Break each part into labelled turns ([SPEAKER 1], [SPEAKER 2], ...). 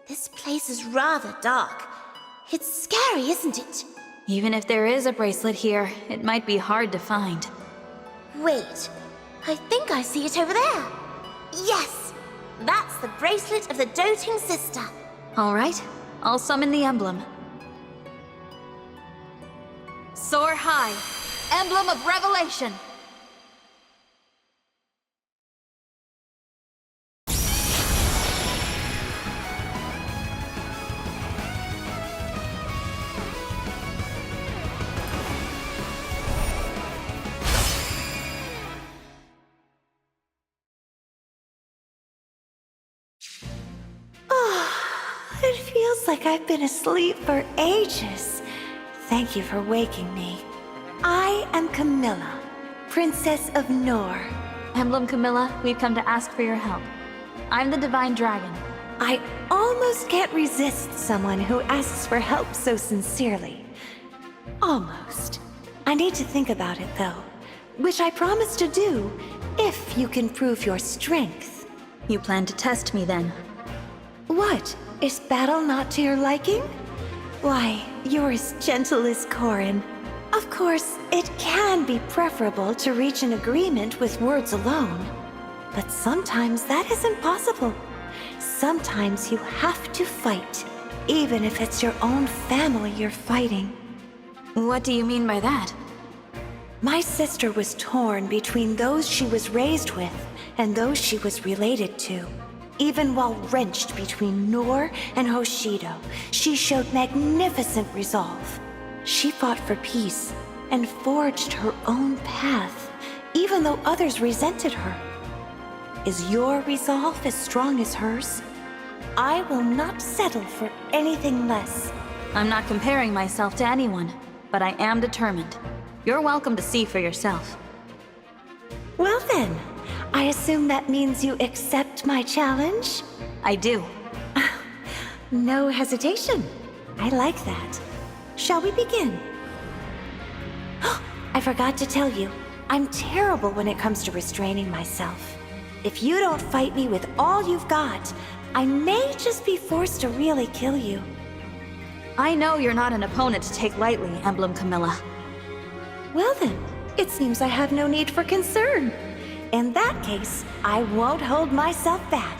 [SPEAKER 1] This place is rather dark. It's scary, isn't it?
[SPEAKER 2] Even if there is a bracelet here, it might be hard to find.
[SPEAKER 1] Wait, I think I see it over there. Yes, that's the bracelet of the doting sister.
[SPEAKER 2] All right, I'll summon the emblem. Soar high, emblem of revelation.
[SPEAKER 3] It feels like I've been asleep for ages. Thank you for waking me. I am Camilla, Princess of Nor.
[SPEAKER 2] Emblem Camilla, we've come to ask for your help. I'm the Divine Dragon.
[SPEAKER 3] I almost can't resist someone who asks for help so sincerely. Almost. I need to think about it, though, which I promise to do if you can prove your strength.
[SPEAKER 2] You plan to test me, then?
[SPEAKER 3] What? Is battle not to your liking? Why, you're as gentle as Corin. Of course, it can be preferable to reach an agreement with words alone. But sometimes that isn't possible. Sometimes you have to fight, even if it's your own family you're fighting.
[SPEAKER 2] What do you mean by that?
[SPEAKER 3] My sister was torn between those she was raised with and those she was related to. Even while wrenched between Nor and Hoshido, she showed magnificent resolve. She fought for peace and forged her own path, even though others resented her. Is your resolve as strong as hers? I will not settle for anything less.
[SPEAKER 2] I'm not comparing myself to anyone, but I am determined. You're welcome to see for yourself.
[SPEAKER 3] Well then, I assume that means you accept my challenge?
[SPEAKER 2] I do.
[SPEAKER 3] No hesitation. I like that. Shall we begin? I forgot to tell you, I'm terrible when it comes to restraining myself. If you don't fight me with all you've got, I may just be forced to really kill you.
[SPEAKER 2] I know you're not an opponent to take lightly, Emblem Camilla.
[SPEAKER 3] Well then, it seems I have no need for concern. In that case, I won't hold myself back.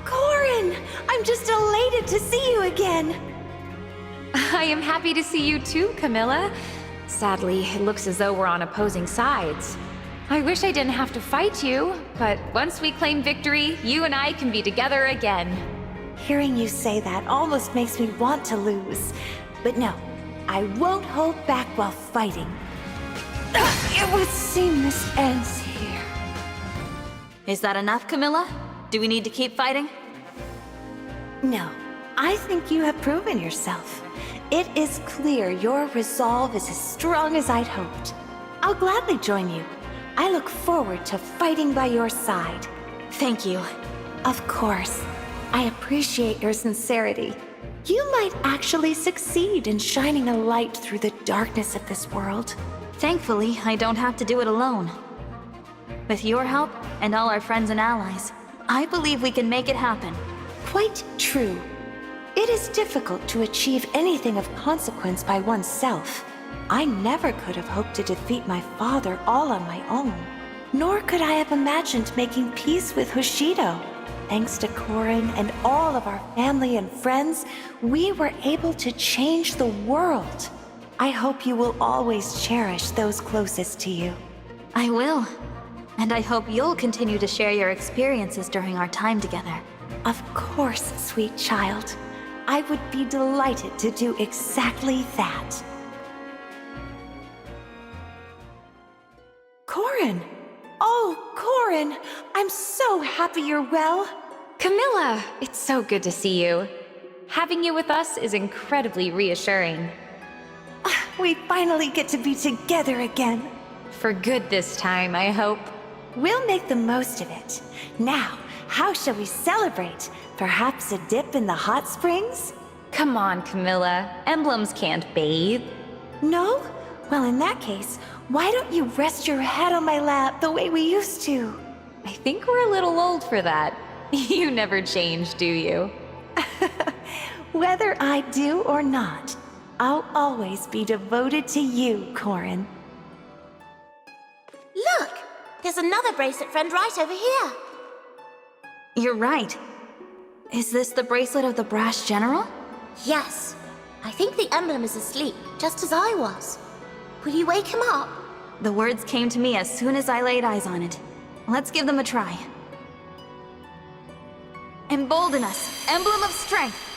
[SPEAKER 3] Corin! I'm just elated to see you again!
[SPEAKER 4] I am happy to see you too, Camilla. Sadly, it looks as though we're on opposing sides. I wish I didn't have to fight you, but once we claim victory, you and I can be together again.
[SPEAKER 3] Hearing you say that almost makes me want to lose. But no, I won't hold back while fighting. It would seem this ends here.
[SPEAKER 2] Is that enough, Camilla? Do we need to keep fighting?
[SPEAKER 3] No, I think you have proven yourself. It is clear your resolve is as strong as I'd hoped. I'll gladly join you. I look forward to fighting by your side.
[SPEAKER 2] Thank you.
[SPEAKER 3] Of course. I appreciate your sincerity. You might actually succeed in shining a light through the darkness of this world.
[SPEAKER 2] Thankfully, I don't have to do it alone. With your help, and all our friends and allies, I believe we can make it happen.
[SPEAKER 3] Quite true. It is difficult to achieve anything of consequence by oneself. I never could have hoped to defeat my father all on my own. Nor could I have imagined making peace with Hoshido. Thanks to Corin and all of our family and friends, we were able to change the world. I hope you will always cherish those closest to you.
[SPEAKER 2] I will. And I hope you'll continue to share your experiences during our time together.
[SPEAKER 3] Of course, sweet child. I would be delighted to do exactly that. Corin! Oh, Corin! I'm so happy you're well.
[SPEAKER 4] Camilla, it's so good to see you. Having you with us is incredibly reassuring.
[SPEAKER 3] We finally get to be together again.
[SPEAKER 4] For good this time, I hope.
[SPEAKER 3] We'll make the most of it. Now, how shall we celebrate? Perhaps a dip in the hot springs?
[SPEAKER 4] Come on, Camilla. Emblems can't bathe.
[SPEAKER 3] No? Well, in that case, why don't you rest your head on my lap the way we used to?
[SPEAKER 4] I think we're a little old for that. You never change, do you?
[SPEAKER 3] Whether I do or not, I'll always be devoted to you, Corin.
[SPEAKER 1] Look! There's another bracelet friend right over here.
[SPEAKER 2] You're right. Is this the bracelet of the Brash General?
[SPEAKER 1] Yes. I think the emblem is asleep, just as I was. Will you wake him up?
[SPEAKER 2] The words came to me as soon as I laid eyes on it. Let's give them a try. Embolden us, emblem of strength.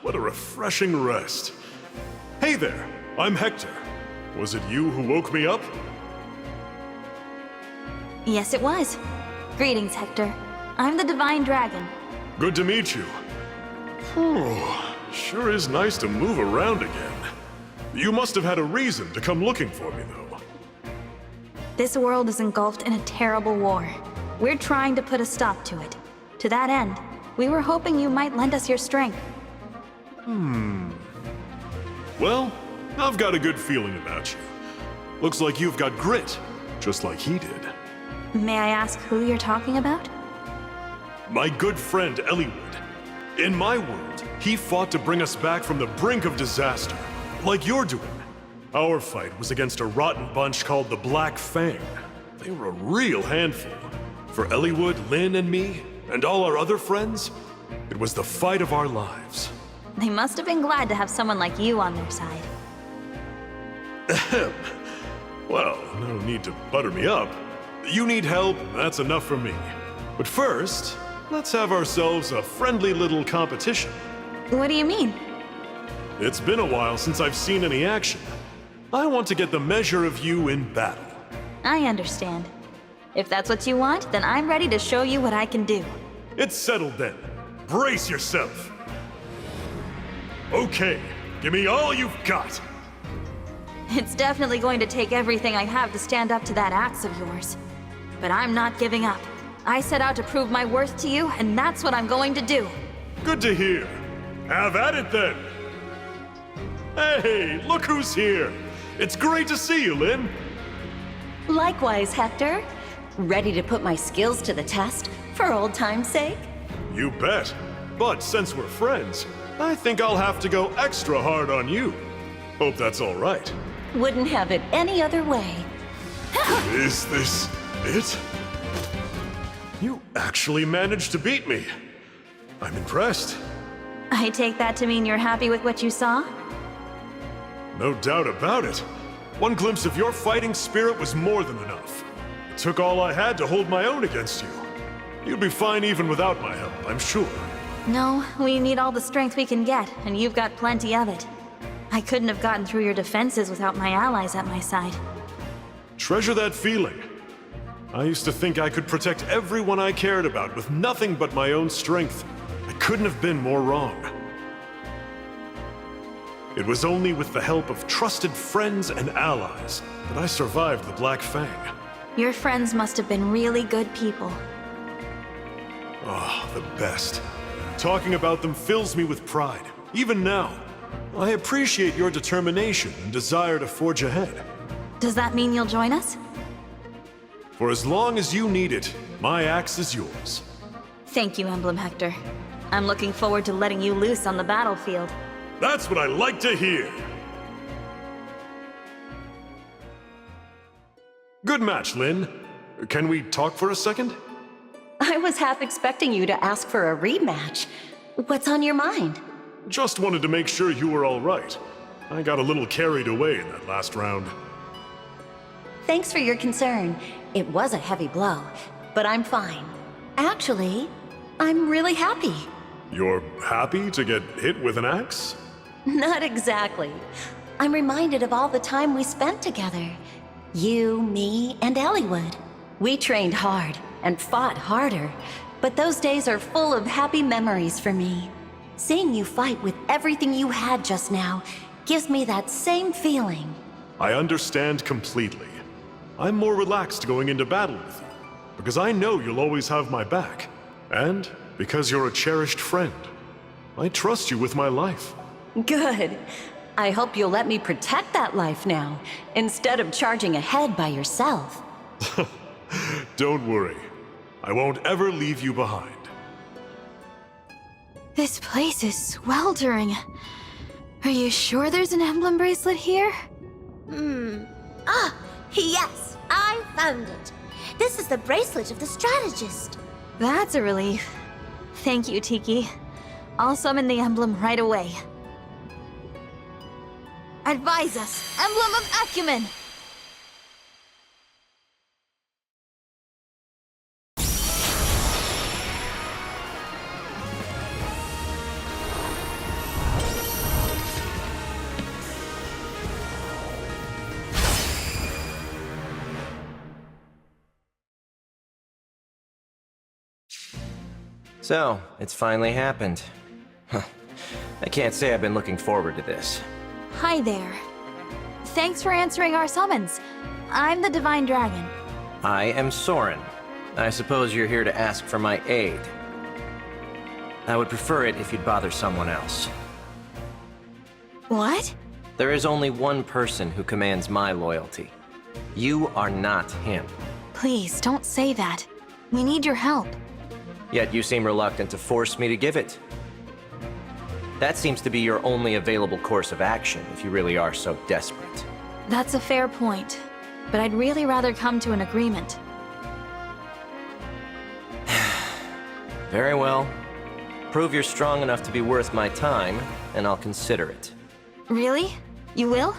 [SPEAKER 5] What a refreshing rest. Hey there, I'm Hector. Was it you who woke me up?
[SPEAKER 2] Yes, it was. Greetings, Hector. I'm the Divine Dragon.
[SPEAKER 5] Good to meet you. Whew, sure is nice to move around again. You must have had a reason to come looking for me, though.
[SPEAKER 2] This world is engulfed in a terrible war. We're trying to put a stop to it. To that end, we were hoping you might lend us your strength.
[SPEAKER 5] Well, I've got a good feeling about you. Looks like you've got grit, just like he did.
[SPEAKER 2] May I ask who you're talking about?
[SPEAKER 5] My good friend Eliwood. In my world, he fought to bring us back from the brink of disaster, like you're doing. Our fight was against a rotten bunch called the Black Fang. They were a real handful. For Eliwood, Lynn, and me, and all our other friends, it was the fight of our lives.
[SPEAKER 2] They must have been glad to have someone like you on their side.
[SPEAKER 5] Ahem. Well, no need to butter me up. You need help, that's enough for me. But first, let's have ourselves a friendly little competition.
[SPEAKER 2] What do you mean?
[SPEAKER 5] It's been a while since I've seen any action. I want to get the measure of you in battle.
[SPEAKER 2] I understand. If that's what you want, then I'm ready to show you what I can do.
[SPEAKER 5] It's settled then. Brace yourself. Okay, give me all you've got.
[SPEAKER 2] It's definitely going to take everything I have to stand up to that axe of yours. But I'm not giving up. I set out to prove my worth to you, and that's what I'm going to do.
[SPEAKER 5] Good to hear. Have at it then. Hey, look who's here. It's great to see you, Lynn.
[SPEAKER 6] Likewise, Hector. Ready to put my skills to the test, for old time's sake?
[SPEAKER 5] You bet. But since we're friends, I think I'll have to go extra hard on you. Hope that's all right.
[SPEAKER 6] Wouldn't have it any other way.
[SPEAKER 5] Is this it? You actually managed to beat me. I'm impressed.
[SPEAKER 2] I take that to mean you're happy with what you saw?
[SPEAKER 5] No doubt about it. One glimpse of your fighting spirit was more than enough. It took all I had to hold my own against you. You'd be fine even without my help, I'm sure.
[SPEAKER 2] No, we need all the strength we can get, and you've got plenty of it. I couldn't have gotten through your defenses without my allies at my side.
[SPEAKER 5] Treasure that feeling. I used to think I could protect everyone I cared about with nothing but my own strength. I couldn't have been more wrong. It was only with the help of trusted friends and allies that I survived the Black Fang.
[SPEAKER 2] Your friends must have been really good people.
[SPEAKER 5] Oh, the best. Talking about them fills me with pride, even now. I appreciate your determination and desire to forge ahead.
[SPEAKER 2] Does that mean you'll join us?
[SPEAKER 5] For as long as you need it, my axe is yours.
[SPEAKER 2] Thank you, Emblem Hector. I'm looking forward to letting you loose on the battlefield.
[SPEAKER 5] That's what I like to hear. Good match, Lynn. Can we talk for a second?
[SPEAKER 6] I was half expecting you to ask for a rematch. What's on your mind?
[SPEAKER 5] Just wanted to make sure you were all right. I got a little carried away in that last round.
[SPEAKER 6] Thanks for your concern. It was a heavy blow, but I'm fine. Actually, I'm really happy.
[SPEAKER 5] You're happy to get hit with an axe?
[SPEAKER 6] Not exactly. I'm reminded of all the time we spent together. You, me, and Eliwood. We trained hard and fought harder, but those days are full of happy memories for me. Seeing you fight with everything you had just now gives me that same feeling.
[SPEAKER 5] I understand completely. I'm more relaxed going into battle with you, because I know you'll always have my back. And because you're a cherished friend. I trust you with my life.
[SPEAKER 6] Good. I hope you'll let me protect that life now, instead of charging ahead by yourself.
[SPEAKER 5] Don't worry. I won't ever leave you behind.
[SPEAKER 2] This place is sweltering. Are you sure there's an emblem bracelet here?
[SPEAKER 1] Ah, yes, I found it. This is the bracelet of the Strategist.
[SPEAKER 2] That's a relief. Thank you, Tiki. I'll summon the emblem right away. Advise us, Emblem of Acumen!
[SPEAKER 7] So, it's finally happened. I can't say I've been looking forward to this.
[SPEAKER 2] Hi there. Thanks for answering our summons. I'm the Divine Dragon.
[SPEAKER 7] I am Soren. I suppose you're here to ask for my aid. I would prefer it if you'd bother someone else.
[SPEAKER 2] What?
[SPEAKER 7] There is only one person who commands my loyalty. You are not him.
[SPEAKER 2] Please, don't say that. We need your help.
[SPEAKER 7] Yet you seem reluctant to force me to give it. That seems to be your only available course of action if you really are so desperate.
[SPEAKER 2] That's a fair point, but I'd really rather come to an agreement.
[SPEAKER 7] Very well. Prove you're strong enough to be worth my time, and I'll consider it.
[SPEAKER 2] Really? You will?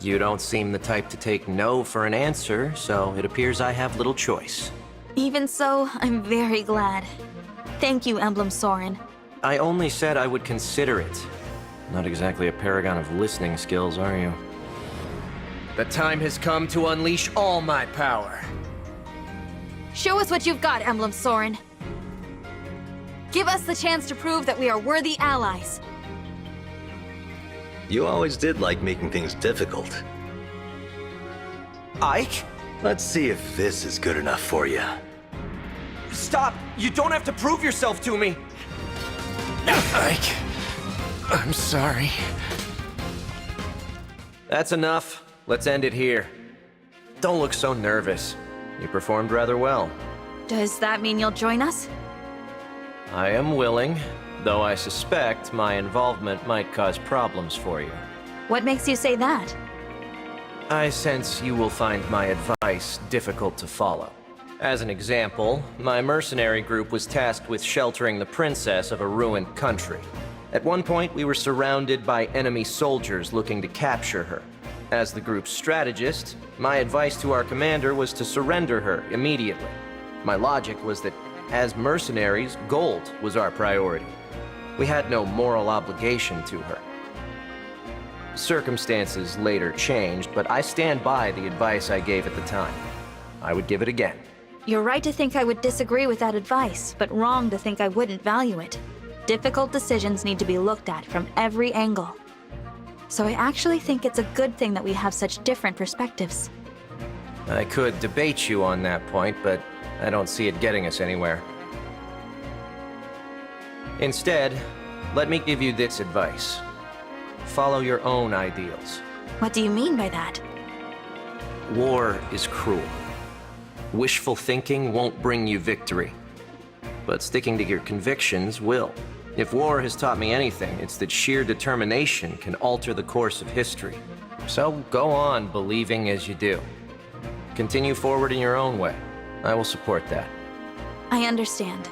[SPEAKER 7] You don't seem the type to take no for an answer, so it appears I have little choice.
[SPEAKER 2] Even so, I'm very glad. Thank you, Emblem Soren.
[SPEAKER 7] I only said I would consider it. Not exactly a paragon of listening skills, are you? The time has come to unleash all my power.
[SPEAKER 2] Show us what you've got, Emblem Soren. Give us the chance to prove that we are worthy allies.
[SPEAKER 8] You always did like making things difficult.
[SPEAKER 7] Ike?
[SPEAKER 8] Let's see if this is good enough for you.
[SPEAKER 7] Stop! You don't have to prove yourself to me! Ike, I'm sorry. That's enough. Let's end it here. Don't look so nervous. You performed rather well.
[SPEAKER 2] Does that mean you'll join us?
[SPEAKER 7] I am willing, though I suspect my involvement might cause problems for you.
[SPEAKER 2] What makes you say that?
[SPEAKER 7] I sense you will find my advice difficult to follow. As an example, my mercenary group was tasked with sheltering the princess of a ruined country. At one point, we were surrounded by enemy soldiers looking to capture her. As the group's strategist, my advice to our commander was to surrender her immediately. My logic was that, as mercenaries, gold was our priority. We had no moral obligation to her. Circumstances later changed, but I stand by the advice I gave at the time. I would give it again.
[SPEAKER 2] You're right to think I would disagree with that advice, but wrong to think I wouldn't value it. Difficult decisions need to be looked at from every angle. So I actually think it's a good thing that we have such different perspectives.
[SPEAKER 7] I could debate you on that point, but I don't see it getting us anywhere. Instead, let me give you this advice. Follow your own ideals.
[SPEAKER 2] What do you mean by that?
[SPEAKER 7] War is cruel. Wishful thinking won't bring you victory, but sticking to your convictions will. If war has taught me anything, it's that sheer determination can alter the course of history. So go on believing as you do. Continue forward in your own way. I will support that.
[SPEAKER 2] I understand.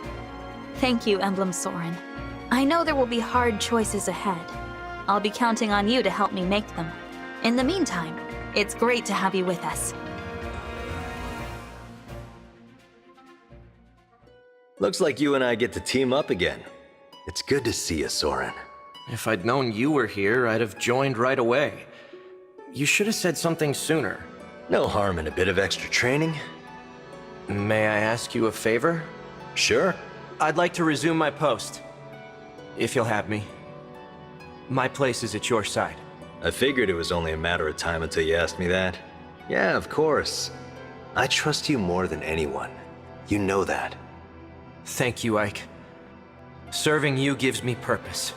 [SPEAKER 2] Thank you, Emblem Soren. I know there will be hard choices ahead. I'll be counting on you to help me make them. In the meantime, it's great to have you with us.
[SPEAKER 8] Looks like you and I get to team up again. It's good to see you, Soren.
[SPEAKER 7] If I'd known you were here, I'd have joined right away. You should have said something sooner.
[SPEAKER 8] No harm in a bit of extra training.
[SPEAKER 7] May I ask you a favor?
[SPEAKER 8] Sure.
[SPEAKER 7] I'd like to resume my post. If you'll have me. My place is at your side.
[SPEAKER 8] I figured it was only a matter of time until you asked me that. Yeah, of course. I trust you more than anyone. You know that.
[SPEAKER 7] Thank you, Ike. Serving you gives me purpose.